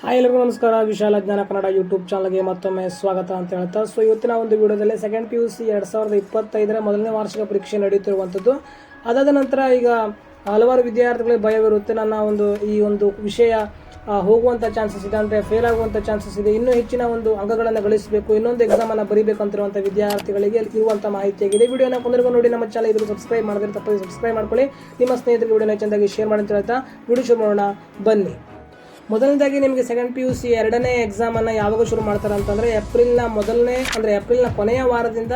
Hi ಎಲ್ಲರಿಗೂ ನಮಸ್ಕಾರ. ವಿಶಾಲ ಜ್ಞಾನ ಕನ್ನಡ ಯೂಟ್ಯೂಬ್ ಚಾನಲ್ಗೆ ಮತ್ತೊಮ್ಮೆ ಸ್ವಾಗತ ಅಂತ ಹೇಳ್ತಾ ಇವತ್ತಿನ ಒಂದು ವಿಡಿಯೋದಲ್ಲಿ ಸೆಕೆಂಡ್ PUC 2025 ಮೊದಲನೇ ವಾರ್ಷಿಕ ಪರೀಕ್ಷೆ ನಡೆಯುತ್ತಿರುವಂಥದ್ದು. ಅದಾದ ನಂತರ ಈಗ ಹಲವಾರು ವಿದ್ಯಾರ್ಥಿಗಳಿಗೆ ಭಯವಿರುತ್ತೆ, ನನ್ನ ಈ ಒಂದು ವಿಷಯ ಹೋಗುವಂಥ ಚಾನ್ಸಸ್ ಇದೆ, ಅಂದರೆ ಫೇಲ್ ಆಗುವಂಥ ಚಾನ್ಸಸ್ ಇದೆ, ಇನ್ನೂ ಹೆಚ್ಚಿನ ಒಂದು ಅಂಕಗಳನ್ನು ಗಳಿಸಬೇಕು, ಇನ್ನೊಂದು ಎಕ್ಸಾಮನ್ನು ಬರೀಬೇಕಂತಿರುವಂಥ ವಿದ್ಯಾರ್ಥಿಗಳಿಗೆ ಇರುವಂಥ ಮಾಹಿತಿಯಾಗಿದೆ. ವಿಡಿಯೋನ ಕೊಂದರೆಗೂ ನೋಡಿ ನಮ್ಮ ಚಾನಲ್ ಇದ್ರು ಸಬ್ಸ್ಕ್ರೈಬ್ ಮಾಡಿದ್ರೆ ತಪ್ಪದೆ ಸಬ್ಸ್ಕ್ರೈಬ್ ಮಾಡ್ಕೊಳ್ಳಿ. ನಿಮ್ಮ ಸ್ನೇಹಿತರಿಗೆ ವಿಡಿಯೋನ ಚೆಂದಾಗಿ ಶೇರ್ ಮಾಡಿ ಅಂತ ಹೇಳ್ತಾ ವಿಡಿಯೋ ಶುರು ಮಾಡೋಣ ಬನ್ನಿ. ಮೊದಲನೇದಾಗಿ ನಿಮಗೆ ಸೆಕೆಂಡ್ PUC ಎರಡನೇ ಎಕ್ಸಾಮನ್ನು ಯಾವಾಗ ಶುರು ಮಾಡ್ತಾರೆ ಅಂತಂದರೆ ಏಪ್ರಿಲ್ನ ಕೊನೆಯ ವಾರದಿಂದ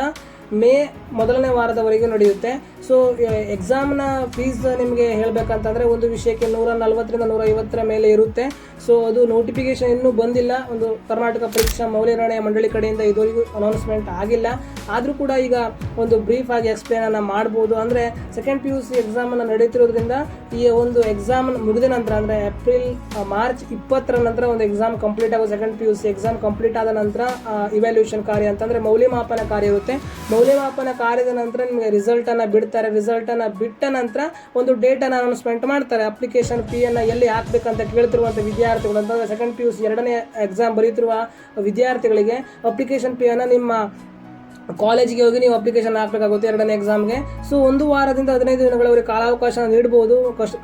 ಮೇ ಮೊದಲನೇ ವಾರದವರೆಗೂ ನಡೆಯುತ್ತೆ. ಸೊ ಎಕ್ಸಾಮ್ನ ಫೀಸ್ ನಿಮಗೆ ಹೇಳಬೇಕಂತಂದರೆ ಒಂದು ವಿಷಯಕ್ಕೆ 140ರಿಂದ 150 ಮೇಲೆ ಇರುತ್ತೆ. ಸೊ ಅದು ನೋಟಿಫಿಕೇಶನ್ ಇನ್ನೂ ಬಂದಿಲ್ಲ, ಒಂದು ಕರ್ನಾಟಕ ಪರೀಕ್ಷಾ ಮೌಲ್ಯನಿರ್ಣಯ ಮಂಡಳಿ ಕಡೆಯಿಂದ ಇದುವರೆಗೂ ಅನೌನ್ಸ್ಮೆಂಟ್ ಆಗಿಲ್ಲ. ಆದರೂ ಕೂಡ ಈಗ ಒಂದು ಬ್ರೀಫ್ ಆಗಿ ಎಕ್ಸ್ಪ್ಲೇನನ್ನು ಮಾಡ್ಬೋದು. ಅಂದರೆ ಸೆಕೆಂಡ್ PUC ಎಕ್ಸಾಮನ್ನು ನಡೀತಿರೋದ್ರಿಂದ ಈ ಒಂದು ಎಕ್ಸಾಮ್ ಮುಗಿದ ನಂತರ ಅಂದರೆ ಮಾರ್ಚ್ 20 ನಂತರ ಒಂದು ಎಕ್ಸಾಮ್ ಕಂಪ್ಲೀಟ್ ಆಗೋ ಸೆಕೆಂಡ್ PUC ಎಕ್ಸಾಮ್ ಕಂಪ್ಲೀಟ್ ಆದ ನಂತರ ಇವ್ಯಾಲ್ಯೂಯೇಷನ್ ಕಾರ್ಯ ಅಂತಂದರೆ ಮೌಲ್ಯಮಾಪನ ಕಾರ್ಯ ಇರುತ್ತೆ. ಮೌಲ್ಯಮಾಪನ ಕಾರ್ಯದ ನಂತರ ನಿಮಗೆ ರಿಸಲ್ಟನ್ನು ಬಿಡ್ತಾರೆ. ರಿಸಲ್ಟನ್ನು ಬಿಟ್ಟ ನಂತರ ಒಂದು ಡೇಟನ್ನು ಅನೌನ್ಸ್ಮೆಂಟ್ ಮಾಡ್ತಾರೆ. ಅಪ್ಲಿಕೇಶನ್ ಫೀಯನ್ನು ಎಲ್ಲಿ ಹಾಕಬೇಕಂತ ಕೇಳ್ತಿರುವಂಥ ವಿದ್ಯಾರ್ಥಿಗಳು ಅಂತಂದರೆ ಸೆಕೆಂಡ್ PUC ಎರಡನೇ ಎಕ್ಸಾಮ್ ಬರೀತಿರುವ ವಿದ್ಯಾರ್ಥಿಗಳಿಗೆ ಅಪ್ಲಿಕೇಶನ್ ಫೀಯನ್ನು ನಿಮ್ಮ ಕಾಲೇಜಿಗೆ ಹೋಗಿ ನೀವು ಅಪ್ಲಿಕೇಶನ್ ಹಾಕಬೇಕಾಗುತ್ತೆ ಎರಡನೇ ಎಕ್ಸಾಮ್ಗೆ. ಸೊ 1 ವಾರದಿಂದ 15 ದಿನಗಳವರೆಗೆ ಕಾಲಾವಕಾಶ ನೀಡ್ಬೋದು.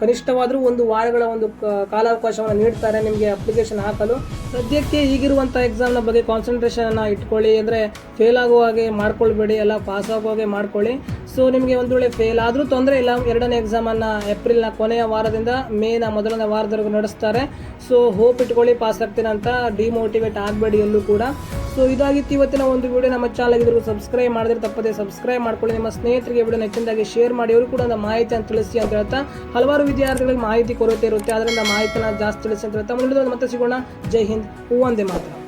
ಕನಿಷ್ಠವಾದರೂ 1 ವಾರಗಳ ಒಂದು ಕಾಲಾವಕಾಶವನ್ನು ನೀಡ್ತಾರೆ ನಿಮಗೆ ಅಪ್ಲಿಕೇಶನ್ ಹಾಕಲು. ಸದ್ಯಕ್ಕೆ ಈಗಿರುವಂಥ ಎಕ್ಸಾಮ್ನ ಬಗ್ಗೆ ಕಾನ್ಸಂಟ್ರೇಷನನ್ನು ಇಟ್ಕೊಳ್ಳಿ. ಅಂದರೆ ಫೇಲ್ ಆಗೋ ಹಾಗೆ ಮಾಡ್ಕೊಳ್ಬೇಡಿ, ಎಲ್ಲ ಪಾಸ್ ಆಗೋ ಹಾಗೆ ಮಾಡ್ಕೊಳ್ಳಿ. ಸೊ ನಿಮಗೆ ಒಂದು ವೇಳೆ ಫೇಲ್ ಆದರೂ ತೊಂದರೆ ಇಲ್ಲ, ಎರಡನೇ ಎಕ್ಸಾಮನ್ನು ಏಪ್ರಿಲ್ನ ಕೊನೆಯ ವಾರದಿಂದ ಮೇನ ಮೊದಲನೇ ವಾರದವರೆಗೂ ನಡೆಸ್ತಾರೆ. ಸೊ ಹೋಪ್ ಇಟ್ಕೊಳ್ಳಿ, ಪಾಸ್ ಆಗ್ತೀನಿ ಅಂತ ಡಿಮೋಟಿವೇಟ್ ಆಗಬೇಡಿ ಎಲ್ಲೂ ಕೂಡ. ಸೊ ಇದಾಗಿತ್ತು ಇವತ್ತಿನ ಒಂದು ವಿಡಿಯೋ. ನಮ್ಮ ಚಾನಲ್ ಇದ್ರೂ ಸಬ್ಸ್ಕ್ರೈಬ್ ಮಾಡಿದ್ರೆ ತಪ್ಪದೆ ಸಬ್ಸ್ಕ್ರೈಬ್ ಮಾಡ್ಕೊಳ್ಳಿ. ನಿಮ್ಮ ಸ್ನೇಹಿತರಿಗೆ ವಿಡಿಯೋ ಹೆಚ್ಚಿನದಾಗಿ ಶೇರ್ ಮಾಡಿ, ಅವರು ಕೂಡ ಒಂದು ಮಾಹಿತಿಯನ್ನು ತಿಳಿಸಿ ಅಂತ ಹೇಳ್ತಾ ಹಲವಾರು ವಿದ್ಯಾರ್ಥಿಗಳಿಗೆ ಮಾಹಿತಿ ಕೊರತೆ ಇರುತ್ತೆ, ಅದರಿಂದ ಮಾಹಿತಿನ ಜಾಸ್ತಿ ತಿಳಿಸಿ ಅಂತ ಹೇಳ್ತಾ ಮುಂದೆ ಮತ್ತೆ ಸಿಗೋಣ. ಜೈ ಹಿಂದ್, ವಂದೇ ಮಾತರಂ.